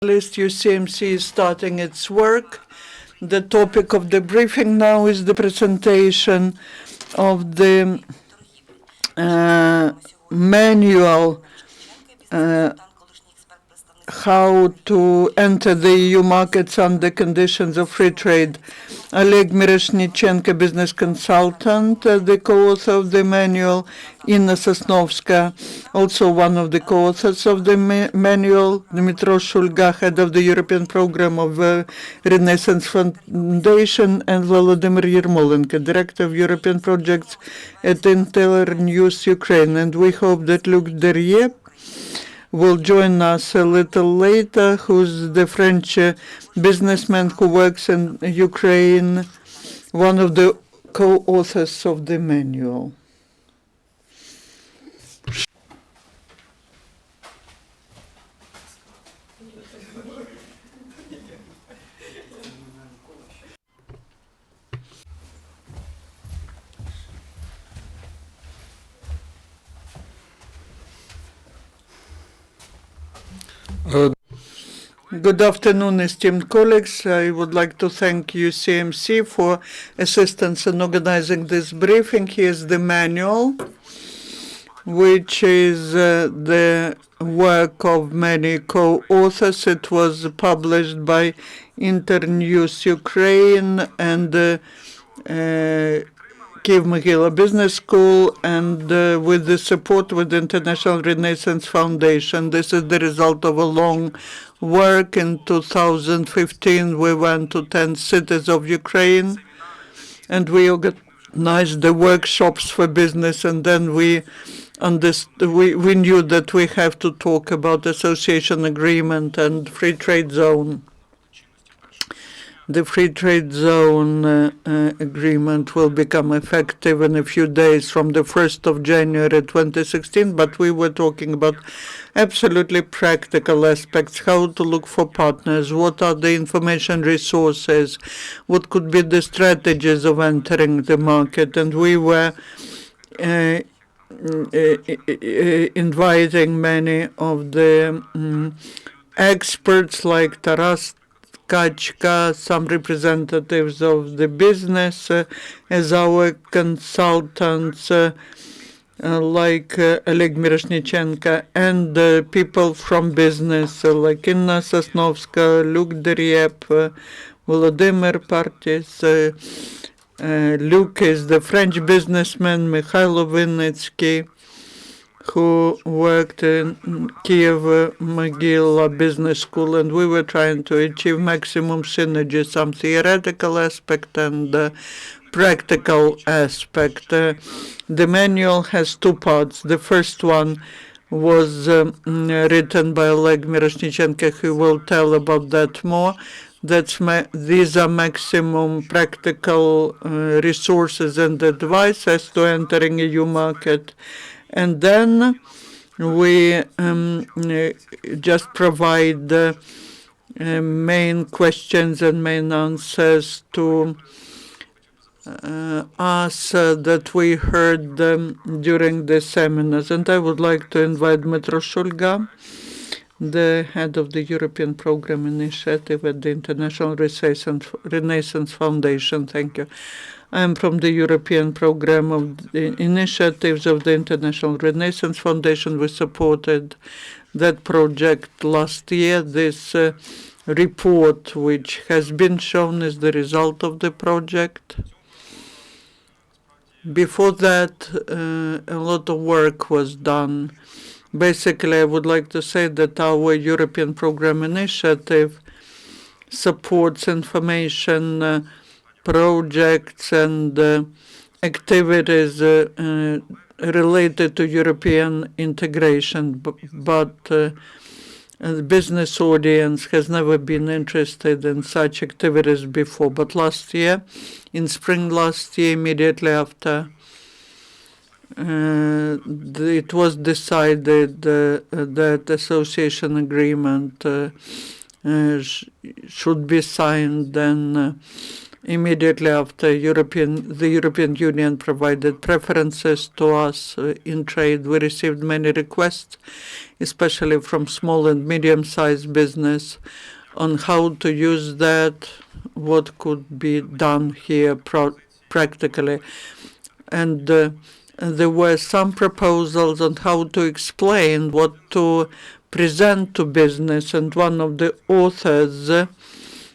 UCMC is starting its work. The topic of the briefing now is the presentation of the manual how to enter the EU markets under conditions of free trade. Oleg Miroshnichenko, business consultant, the co-author of the manual. Sosnovska, also one of the co-authors of the manual. Dmytro Shulga, head of the European program of Renaissance Foundation, and Volodymyr Yermolenko, director of European projects at Internews-Ukraine. And we hope that Luc Derep will join us a little later, who's the French businessman who works in Ukraine, one of the co-authors of the manual. Good afternoon, esteemed colleagues. I would like to thank UCMC for assistance in organizing this briefing. Here's the manual, which is the work of many co-authors. It was published by Internews-Ukraine and Kyiv Mohyla Business School, and with the support with the International Renaissance Foundation. This is the result of a long work. In 2015, we went to 10 cities of Ukraine, and we organized the workshops for business, and then we knew that we have to talk about association agreement and free trade zone. The free trade zone agreement will become effective in a few days from the 1st of January 2016, but we were talking about absolutely practical aspects, how to look for partners, what are the information resources, what could be the strategies of entering the market, and we were inviting many of the experts like Taras Kachka, some representatives of the business as our consultants, like Oleg Miroshnichenko, and people from business like Sosnovska, Luc Derep, Volodymyr Partis. Luc is the French businessman, Mohyla, who worked in Kyiv Mohyla Business School, and we were trying to achieve maximum synergy, some theoretical aspect and practical aspect. The manual has two parts. The first one was written by Oleg Miroshnichenko, who will tell about that more. These are maximum practical resources and advice as to entering EU market. And then we just provide the main questions and main answers to us that we heard during the seminars. And I would like to invite Dmytro Shulga, the head of the European Program Initiative at the International Renaissance Foundation. Thank you. I'm from the European Program of the Initiatives of the International Renaissance Foundation. We supported that project last year. This report, which has been shown, is the result of the project. Before that, a lot of work was done. Basically, I would like to say that our European Program Initiative supports information projects and activities related to European integration, but the business audience has never been interested in such activities before. But last year, in spring last year, immediately after, it was decided that association agreement should be signed, then Immediately after the European Union provided preferences to us in trade, we received many requests, especially from small and medium-sized business, on how to use that, what could be done here practically. And there were some proposals on how to explain what to present to business, and one of the authors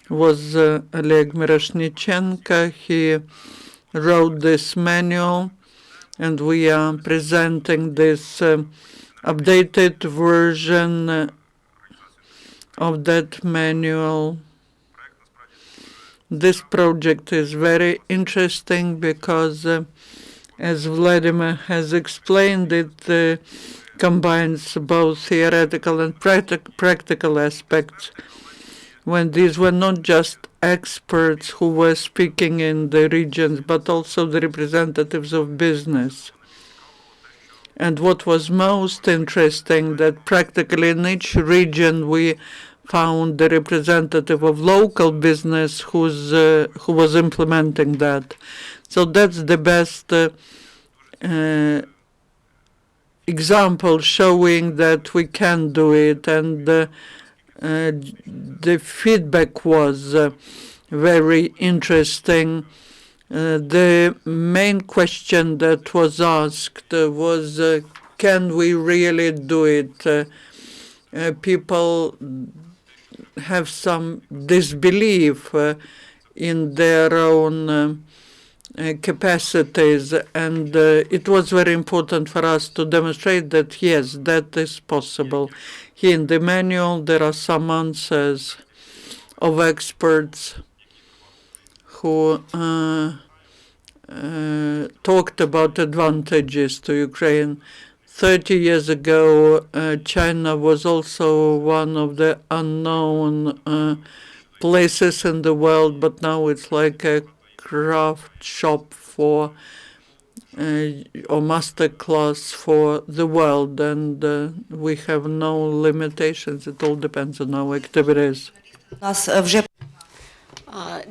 was Oleg Miroshnichenko. He wrote this manual, and we are presenting this updated version of that manual. This project is very interesting because, as Vladimir has explained, it combines both theoretical and practical aspects, when these were not just experts who were speaking in the regions, but also the representatives of business. And what was most interesting, that practically in each region we found the representative of local business who was implementing that. So that's the best example showing that we can do it, and the feedback was very interesting. The main question that was asked was, can we really do it? People have some disbelief in their own capacities, and it was very important for us to demonstrate that, yes, that is possible. Here in the manual, there are some answers of experts who talked about advantages to Ukraine. 30 years ago, China was also one of the unknown places in the world, but now it's like a craft shop for or master class for the world, and we have no limitations. It all depends on our activities.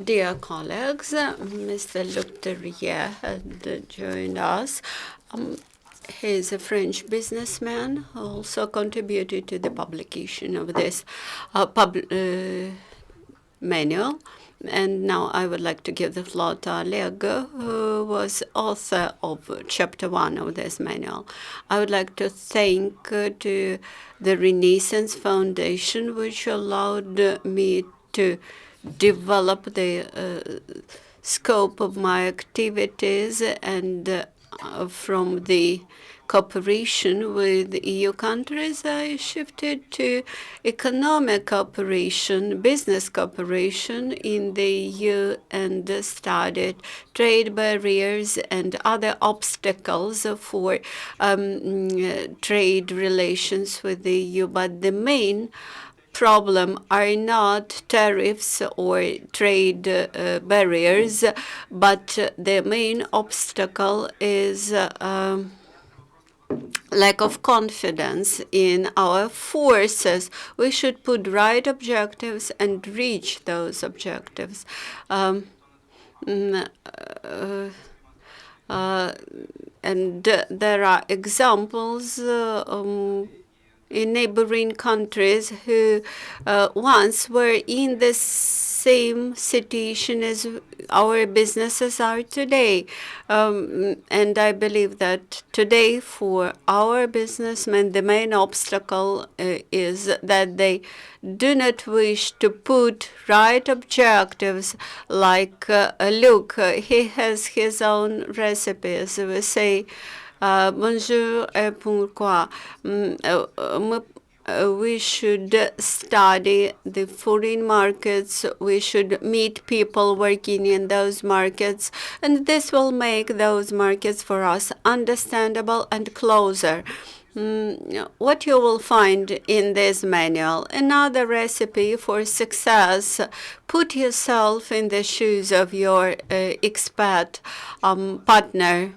Dear colleagues, Mr. Luc Derep had joined us. He's a French businessman who also contributed to the publication of this manual. And now I would like to give the floor to Oleg, who was author of Chapter 1 of this manual. I would like to thank to the Renaissance Foundation, which allowed me to develop the scope of my activities, and from the cooperation with EU countries, I shifted to economic cooperation, business cooperation in the EU, and studied trade barriers and other obstacles for trade relations with the EU. But the main problem are not tariffs or trade barriers, but the main obstacle is lack of confidence in our forces. We should put right objectives and reach those objectives. And there are examples in neighboring countries who once were in the same situation as our businesses are today. And I believe that today for our businessmen, the main obstacle is that they do not wish to put right objectives like Luc. He has his own recipes. We say, bonjour et pourquoi. We should study the foreign markets. We should meet people working in those markets, and this will make those markets for us understandable and closer. What you will find in this manual, another recipe for success. Put yourself in the shoes of your expat partner.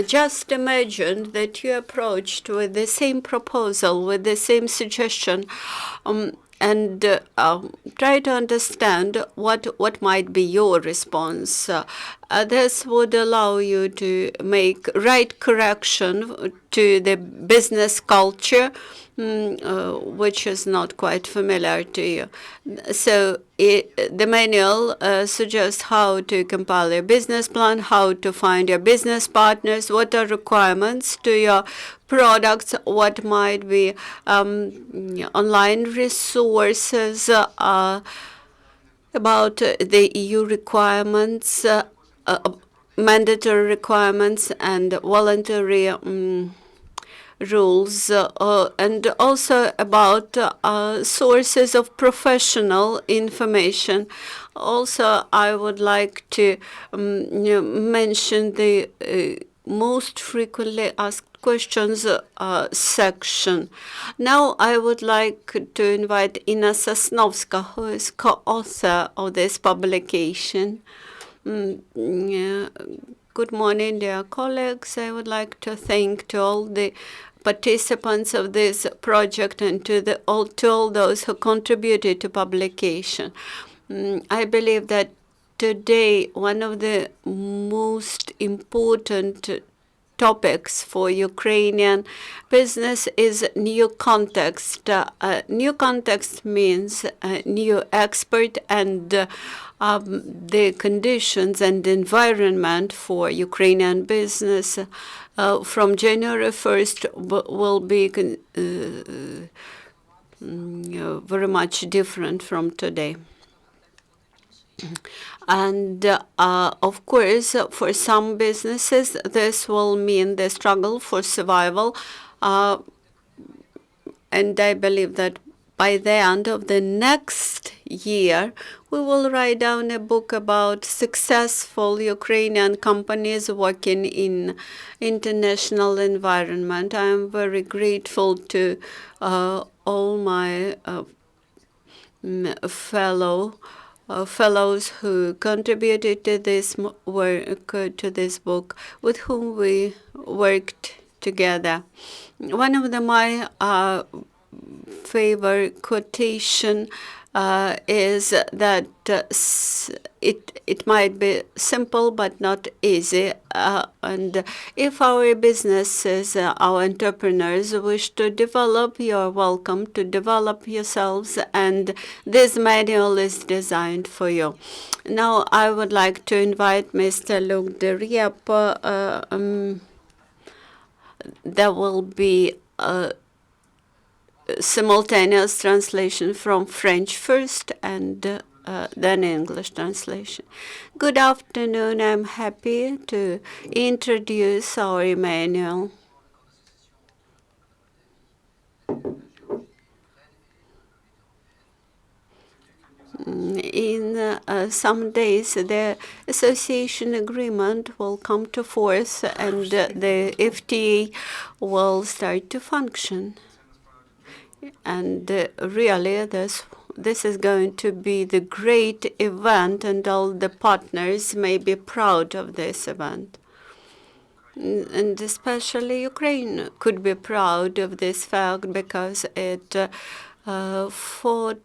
Just imagine that you approached with the same proposal, with the same suggestion, and try to understand what might be your response. This would allow you to make right correction to the business culture, which is not quite familiar to you. So the manual suggests how to compile a business plan, how to find your business partners, what are requirements to your products, what might be online resources about the EU requirements, mandatory requirements, and voluntary rules, and also about sources of professional information. Also, I would like to mention the most frequently asked questions section. Now I would like to invite Inna Sosnovska, who is co-author of this publication. Good morning, dear colleagues. I would like to thank all the participants of this project and to all those who contributed to publication. I believe that today one of the most important topics for Ukrainian business is new context. New context means new expert and the conditions and environment for Ukrainian business from January 1st will be very much different from today. And of course, for some businesses, this will mean the struggle for survival. And I believe that by the end of the next year, we will write down a book about successful Ukrainian companies working in international environment. I am very grateful to all my fellows who contributed to this work, to this book, with whom we worked together. One of my favorite quotation is that it might be simple but not easy. And if our businesses, our entrepreneurs wish to develop, you're welcome to develop yourselves, and this manual is designed for you. Now I would like to invite Mr. Luc Derep. There will be simultaneous translation from French first and then English translation. Good afternoon. I'm happy to introduce our manual. In some days, the association agreement will come to force and the FTA will start to function. And really, this is going to be the great event, and all the partners may be proud of this event. And especially Ukraine could be proud of this fact because it fought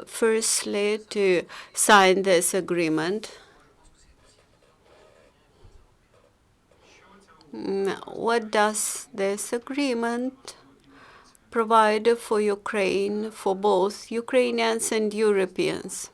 firstly to sign this agreement. What does this agreement provide for Ukraine, for both Ukrainians and Europeans?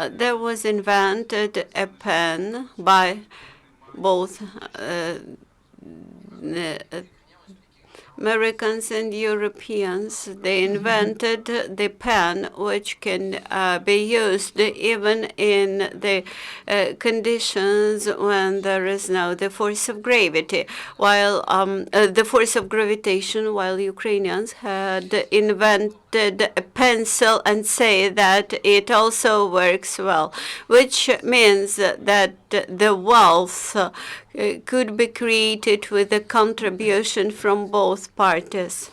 There was invented a pen by both Americans and Europeans. They invented the pen, which can be used even in the conditions when there is no the force of gravity, while the force of gravitation, while Ukrainians had invented a pencil and say that it also works well, which means that the wealth could be created with a contribution from both parties.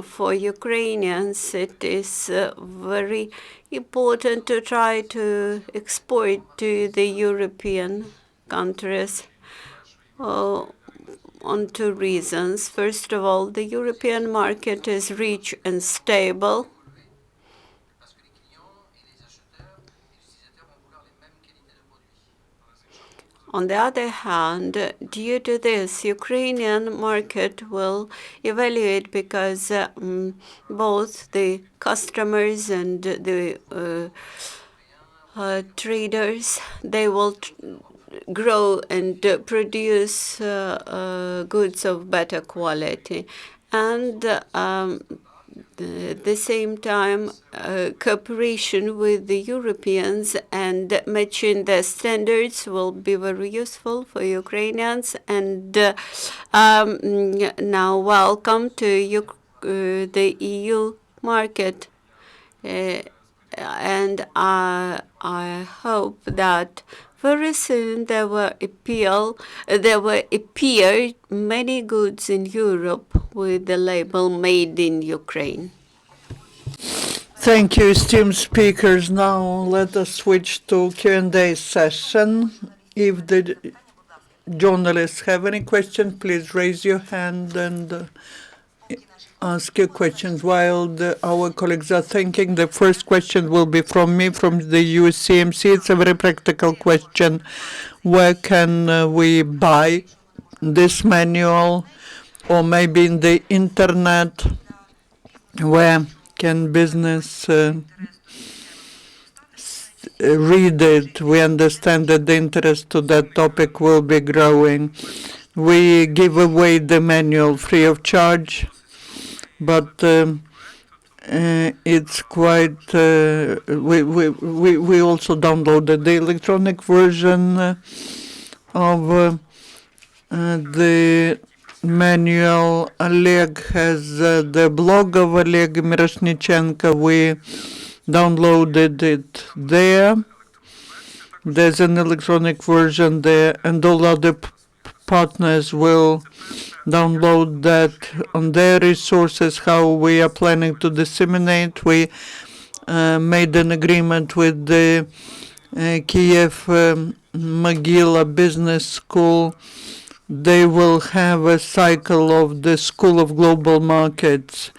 For Ukrainians, it is very important to try to export to the European countries on two reasons. First of all, the European market is rich and stable. On the other hand, due to this, Ukrainian market will evaluate because both the customers and the traders, they will grow and produce goods of better quality. And at the same time, cooperation with the Europeans and matching their standards will be very useful for Ukrainians. And now welcome to the EU market. And I hope that very soon there will appear many goods in Europe with the label "Made in Ukraine." Thank you, esteemed speakers. Now let us switch to Q&A session. If the journalists have any questions, please raise your hand and ask your questions. While our colleagues are thinking, the first question will be from me, from the UCMC. It's a very practical question. Where can we buy this manual, or maybe in the internet? Where can business read it? We understand that the interest to that topic will be growing. We give away the manual free of charge, but it's quite. We also downloaded the electronic version of the manual. Oleg has the blog of Oleg Miroshnichenko. We downloaded it there. There's an electronic version there, and all other partners will download that on their resources. How we are planning to disseminate. We made an agreement with the Kyiv Mohyla Business School. They will have a cycle of the School of Global Markets,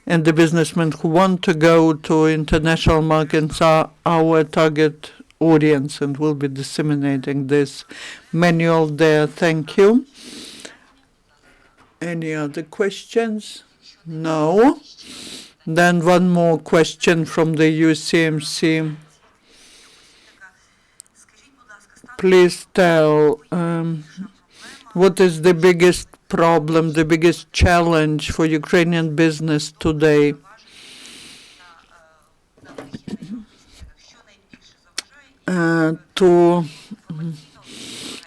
and the businessmen who want to go to international markets are our target audience, and we'll be disseminating this manual there. Thank you. Any other questions? No. Then one more question from the UCMC. Please tell, what is the biggest problem, the biggest challenge for Ukrainian business today?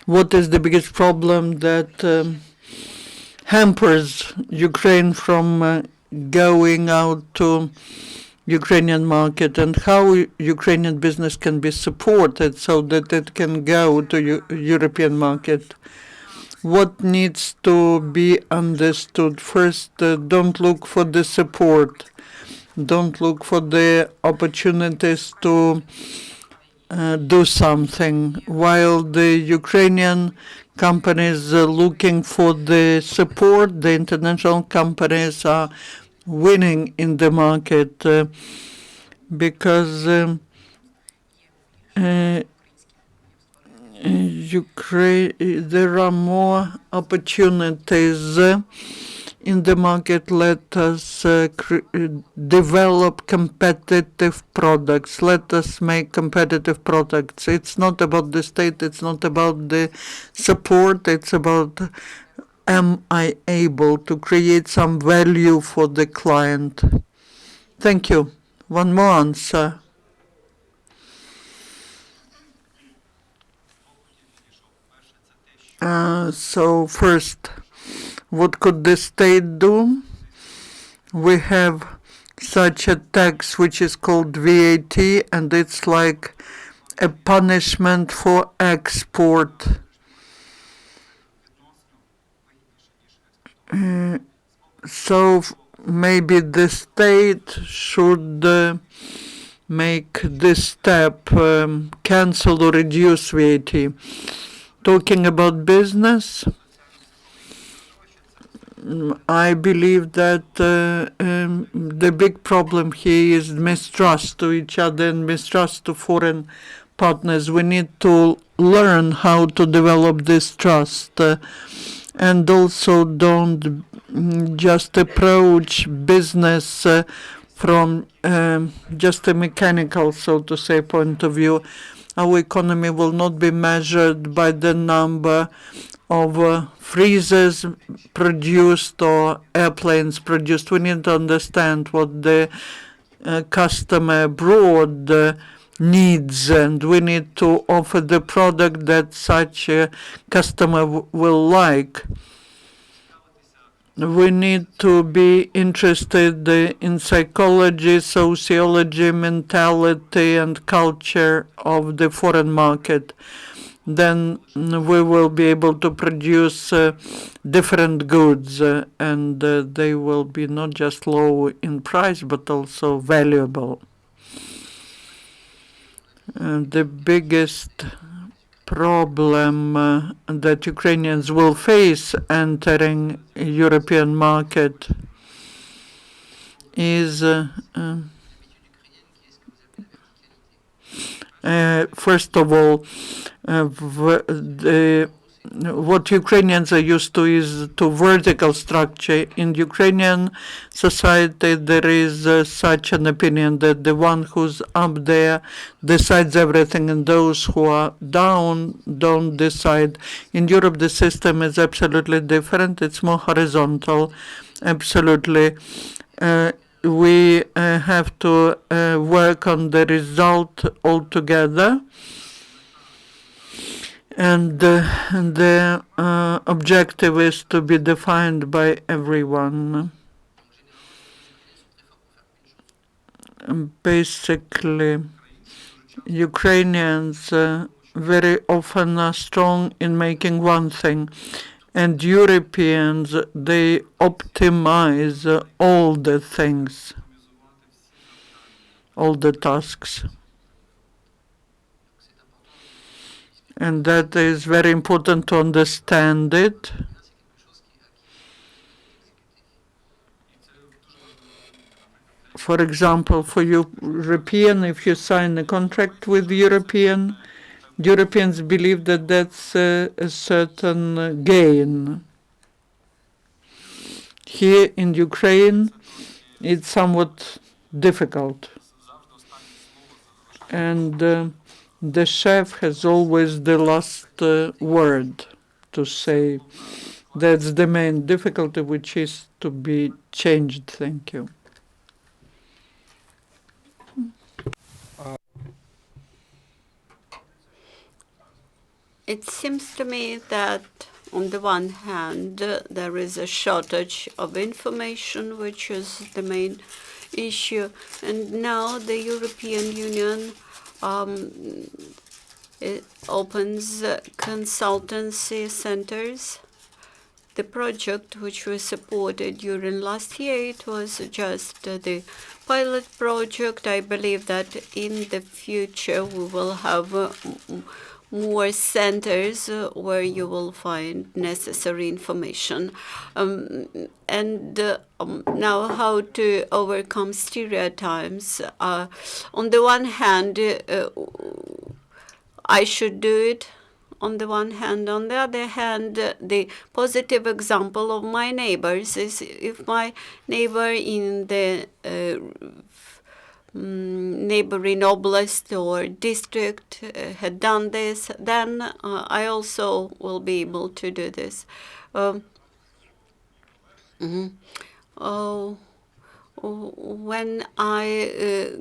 What is the biggest problem that hampers Ukraine from going out to Ukrainian market, and how Ukrainian business can be supported so that it can go to European market? What needs to be understood? First, don't look for the support. Don't look for the opportunities to do something. While the Ukrainian companies are looking for the support, the international companies are winning in the market because there are more opportunities in the market. Let us develop competitive products. Let us make competitive products. It's not about the state. It's not about the support. It's about, am I able to create some value for the client? Thank you. One more answer. So first, what could the state do? We have such a tax which is called VAT, and it's like a punishment for export. So maybe the state should make this step, cancel or reduce VAT. Talking about business, I believe that the big problem here is mistrust to each other and mistrust to foreign partners. We need to learn how to develop this trust and also don't just approach business from just a mechanical, so to say, point of view. Our economy will not be measured by the number of freezers produced or airplanes produced. We need to understand what the customer abroad needs, and we need to offer the product that such a customer will like. We need to be interested in psychology, sociology, mentality, and culture of the foreign market. Then we will be able to produce different goods, and they will be not just low in price, but also valuable. The biggest problem that Ukrainians will face entering a European market is, first of all, what Ukrainians are used to is to vertical structure. In Ukrainian society, there is such an opinion that the one who's up there decides everything, and those who are down don't decide. In Europe, the system is absolutely different. It's more horizontal, absolutely. We have to work on the result altogether. And the objective is to be defined by everyone. Basically, Ukrainians very often are strong in making one thing, and Europeans, they optimize all the things, all the tasks. And that is very important to understand it. For example, for European, if you sign a contract with Europeans believe that that's a certain gain. Here in Ukraine, it's somewhat difficult. And the chef has always the last word to say. That's the main difficulty, which is to be changed. Thank you. It seems to me that on the one hand, there is a shortage of information, which is the main issue. And now the European Union it opens consultancy centers. The project which was supported during last year, it was just the pilot project. I believe that in the future we will have more centers where you will find necessary information. Now how to overcome stereotypes. On the one hand, I should do it. On the one hand, on the other hand, the positive example of my neighbors is if my neighbor in the neighboring oblast or district had done this, then I also will be able to do this. When I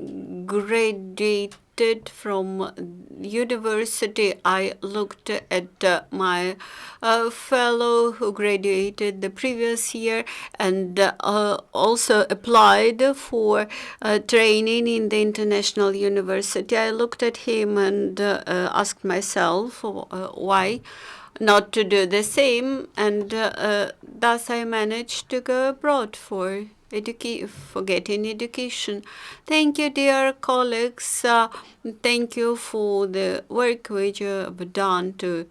graduated from university, I looked at my fellow who graduated the previous year and also applied for training in the international university. I looked at him and asked myself why not to do the same, and thus I managed to go abroad for getting education. Thank you, dear colleagues. Thank you for the work which you have done to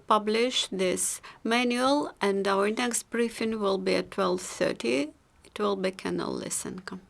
publish this manual, and our next briefing will be at 12:30. It will be Colonel Lysenko.